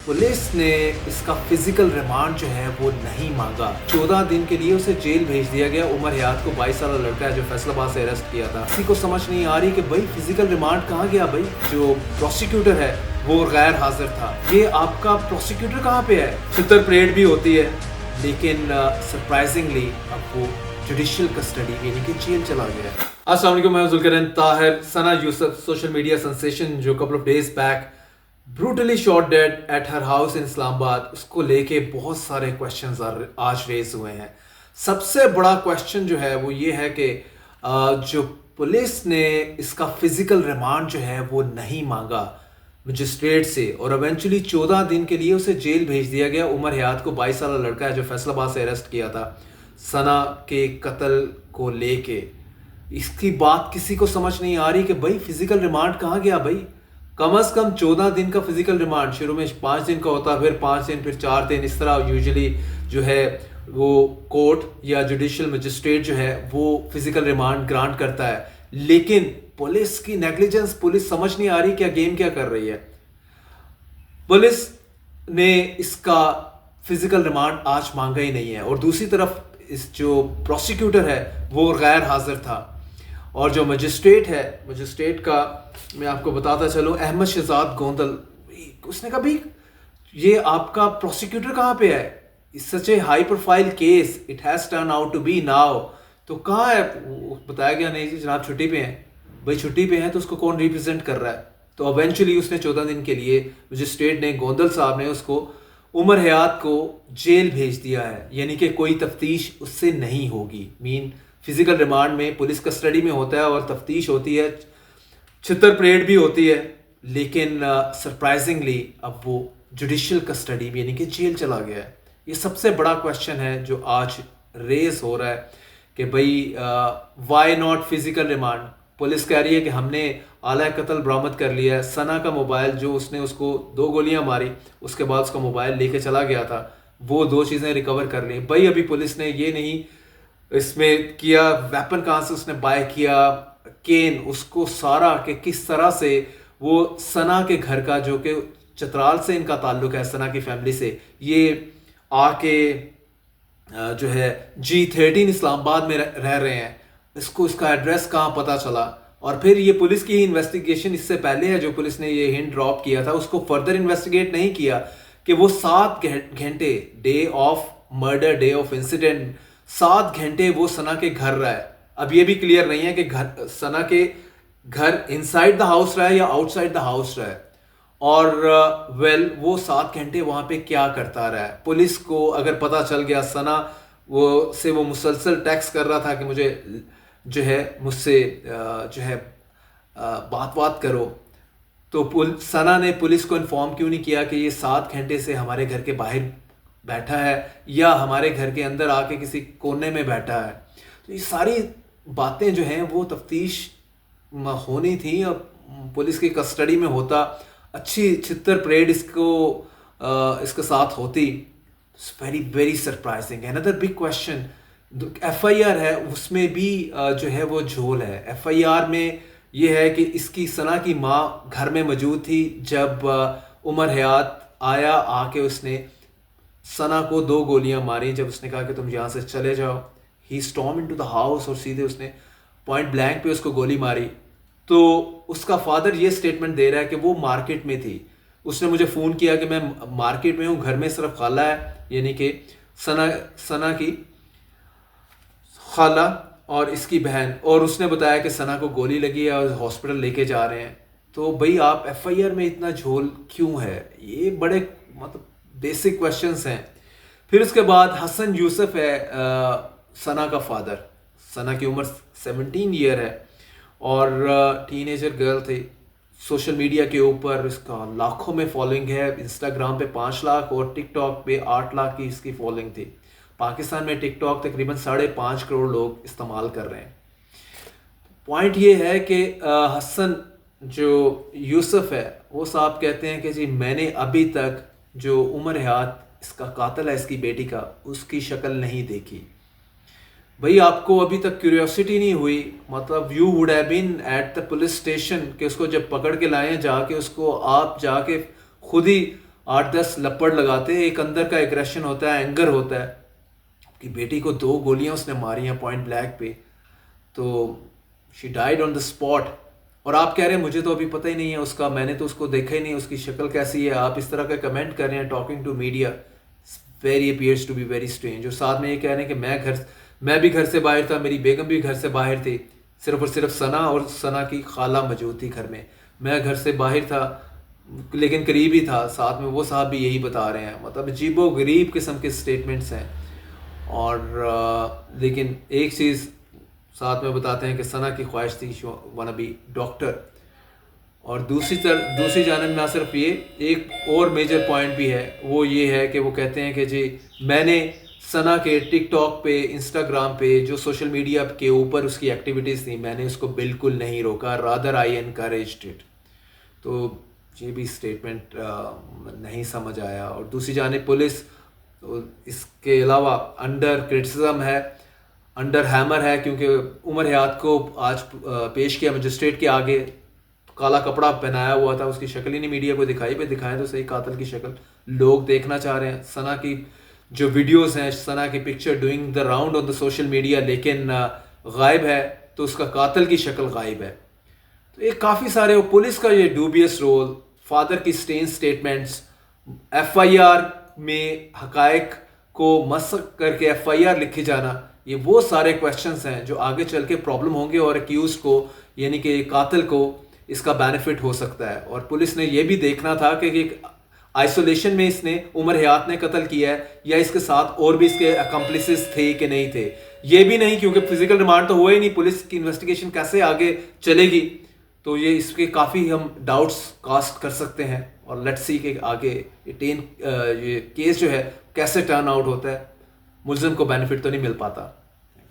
Police ने इसका physical remand जो है वो नहीं मांगा। 14 दिन के लिए उसे जेल भेज दिया गया। उमर हयात को 22 साल लड़का है जो फैसलाबाद से अरेस्ट किया था। किसी को समझ नहीं आ रही कि भाई फिजिकल रिमांड कहाँ गया। भाई जो प्रोसिक्यूटर है वो गैर हाजिर था। ये आपका प्रोसिक्यूटर कहाँ पे है? छितर परेड भी होती है, लेकिन सरप्राइजिंगली अब वो जुडिशियल कस्टडी यानी कि जेल चला गया। अस्सलाम वालेकुम, मैं जुल्करन ताहिर। सना यूसुफ सोशल मीडिया सेंसेशन जो couple of days back brutally shot dead at her house in Islamabad, उसको लेके बहुत सारे क्वेश्चंस आज रेज हुए हैं। सबसे बड़ा क्वेश्चन जो है वो ये है कि जो पुलिस ने इसका फिजिकल रिमांड जो है वो नहीं मांगा मजिस्ट्रेट से, और इवेंचुअली 14 दिन के लिए उसे जेल भेज दिया गया। उमर हयात को 22 साल लड़का है जो फैसलाबाद से अरेस्ट किया था सना के कत्ल को लेके। इसकी बात किसी को समझ नहीं आ रही कि भाई फिजिकल रिमांड कहाँ गया। भाई कम से कम 14 दिन का फिजिकल रिमांड, शुरू में 5 दिन का होता, फिर 5 दिन, फिर 4 दिन, इस तरह यूजुअली जो है वो कोर्ट या जुडिशियल मजिस्ट्रेट जो है वो फिजिकल रिमांड ग्रांट करता है। लेकिन पुलिस की नेग्लिजेंस, पुलिस समझ नहीं आ रही क्या गेम क्या कर रही है। पुलिस ने इसका फिजिकल रिमांड आज मांगा ही नहीं है, और दूसरी तरफ इस जो प्रोसिक्यूटर है वो गैर हाजिर था, और जो मजिस्ट्रेट है, मजिस्ट्रेट का मैं आपको बताता चलूं, अहमद शहजाद गोंदल, उसने कहा भाई ये आपका प्रोसिक्यूटर कहाँ पे है? It's such a high profile case, it has turn out to be now. तो कहाँ है? बताया गया नहीं जी जनाब छुट्टी पे हैं। भाई छुट्टी पे हैं तो उसको कौन रिप्रेजेंट कर रहा है? तो इवेंचुअली उसने 14 दिन के लिए मजिस्ट्रेट ने, गोंदल साहब ने उसको उमर हयात को जेल भेज दिया है, यानी कि कोई तफ्तीश उससे नहीं होगी। मीन फिजिकल रिमांड में पुलिस कस्टडी में होता है और तफ्तीश होती है, छितर परेड भी होती है, लेकिन सरप्राइजिंगली अब वो जुडिशियल कस्टडी में यानी कि जेल चला गया है। ये सबसे बड़ा क्वेश्चन है जो आज रेज हो रहा है कि भाई why not physical remand. Police कह रही है कि हमने आला कत्ल बरामद कर लिया है। सना का मोबाइल जो उसने उसको 2 गोलियां मारी, उसके बाद उसका मोबाइल लेके चला गया था, वो 2 चीज़ें रिकवर कर ली। भाई अभी पुलिस ने ये नहीं इसमें किया वेपन कहाँ से उसने बाय किया, केन, उसको सारा कि किस तरह से वो सना के घर का, जो कि चतराल से इनका ताल्लुक है, सना की फैमिली से, ये आके जो है G13 इस्लामाबाद में रह रहे हैं। इसको इसका एड्रेस कहाँ पता चला, और फिर ये पुलिस की ही इन्वेस्टिगेशन इससे पहले है जो पुलिस ने ये हिंट ड्रॉप किया था, उसको फर्दर इन्वेस्टिगेट नहीं किया कि वो 7 घंटे, day of murder, day of incident, 7 घंटे वो सना के घर रहा है। अब ये भी क्लियर नहीं है कि घर सना के घर इनसाइड द हाउस रहा है या आउटसाइड द हाउस रहा है, और वो 7 घंटे वहां पे क्या करता रहा है। पुलिस को अगर पता चल गया, सना वो मुसलसल टैक्स कर रहा था कि मुझे जो है मुझसे जो है बात करो, तो सना ने पुलिस को इन्फॉर्म क्यों नहीं किया कि ये 7 घंटे से हमारे घर के बाहर बैठा है या हमारे घर के अंदर आके किसी कोने में बैठा है। तो ये सारी बातें जो हैं वो तफ्तीश होनी थी, और पुलिस की कस्टडी में होता, अच्छी छितर परेड इसके साथ होती। Very very surprising. Another big question, FIR है उसमें भी जो है वो झोल है। FIR में ये है कि इसकी सना की माँ घर में मौजूद थी जब उमर हयात आया, आके उसने सना को 2 गोलियां मारी। जब उसने कहा कि तुम यहाँ से चले जाओ, ही स्टॉर्म इनटू द हाउस, और सीधे उसने पॉइंट ब्लैंक पे उसको गोली मारी। तो उसका फादर ये स्टेटमेंट दे रहा है कि वो मार्केट में थी, उसने मुझे फ़ोन किया कि मैं मार्केट में हूँ, घर में सिर्फ खाला है, यानी कि सना की खाला और इसकी बहन, और उसने बताया कि सना को गोली लगी है और हॉस्पिटल लेके जा रहे हैं। तो भाई आप FIR में इतना झोल क्यों है? ये बड़े मतलब बेसिक क्वेश्चंस हैं। फिर उसके बाद हसन यूसुफ है सना का फादर। सना की उम्र 17 ईयर है और टीनेजर गर्ल थी। सोशल मीडिया के ऊपर इसका लाखों में फॉलोइंग है। इंस्टाग्राम पे 5 लाख और टिकटॉक पे 8 लाख की इसकी फॉलोइंग थी। पाकिस्तान में टिकटॉक तकरीबन 5.5 करोड़ लोग इस्तेमाल कर रहे हैं। पॉइंट ये है कि हसन जो यूसुफ है वो साहब कहते हैं कि जी मैंने अभी तक जो उमर हयात इसका कातिल है इसकी बेटी का, उसकी शक्ल नहीं देखी। भाई आपको अभी तक क्यूरियोसिटी नहीं हुई? मतलब you would have been at the police station कि उसको जब पकड़ के लाए जाके उसको आप जाके खुद ही 8-10 लपड़ लगाते हैं। एक अंदर का एग्रेशन होता है, एंगर होता है कि बेटी को 2 गोलियां उसने मारी हैं पॉइंट ब्लैक पे, तो she died on the spot. और आप कह रहे हैं मुझे तो अभी पता ही नहीं है उसका, मैंने तो उसको देखा ही नहीं, उसकी शक्ल कैसी है, आप इस तरह का कमेंट कर रहे हैं talking to media, very appears to be very strange. और साथ में ये कह रहे हैं कि मैं भी घर से बाहर था, मेरी बेगम भी घर से बाहर थी, सिर्फ और सिर्फ सना और सना की खाला मौजूद थी घर में, मैं घर से बाहर था लेकिन करीब ही था। साथ में वो साहब भी यही बता रहे हैं, मतलब अजीबो गरीब किस्म के स्टेटमेंट्स हैं। और लेकिन एक चीज़ साथ में बताते हैं कि सना की ख्वाहिश थी वन बी डॉक्टर। और दूसरी जानब ना सिर्फ ये, एक और मेजर पॉइंट भी है, वो ये है कि वो कहते हैं कि जी मैंने सना के टिकटॉक पे, इंस्टाग्राम पे, जो सोशल मीडिया के ऊपर उसकी एक्टिविटीज़ थी, मैंने उसको बिल्कुल नहीं रोका, रादर आई एनकरेज्ड इट। तो ये भी स्टेटमेंट नहीं समझ आया। और दूसरी जानिब पुलिस तो इसके अलावा अंडर क्रिटिसिज्म है, अंडर हैमर है, क्योंकि उमर हयात को आज पेश किया मजिस्ट्रेट के आगे, काला कपड़ा पहनाया हुआ था, उसकी शक्ल ही नहीं मीडिया को दिखाई, पे दिखाएं तो सही कातिल की शक्ल, लोग देखना चाह रहे हैं। सना की जो वीडियोस हैं, सना की picture doing the round on the social media, लेकिन गायब है, तो उसका कातिल की शक्ल गायब है। तो ये काफ़ी सारे, पुलिस का ये डूबियस रोल, फादर की स्टेटमेंट्स, FIR में हकायक को मसक करके FIR लिखे जाना, ये वो सारे क्वेश्चंस हैं जो आगे चल के प्रॉब्लम होंगे और एक्यूज को, यानी कि कातिल को इसका बेनिफिट हो सकता है। और पुलिस ने ये भी देखना था कि आइसोलेशन में इसने उमर हयात ने कत्ल किया है या इसके साथ और भी इसके अकम्प्लिसेस थे कि नहीं थे, ये भी नहीं, क्योंकि फिजिकल रिमांड तो हुआ ही नहीं, पुलिस की इन्वेस्टिगेशन कैसे आगे चलेगी। तो ये इसके काफ़ी हम डाउट्स कास्ट कर सकते हैं। और लेट्स सी कि आगे ये केस जो है कैसे टर्न आउट होता है, मुल्ज़िम को बेनिफिट तो नहीं मिल पाता।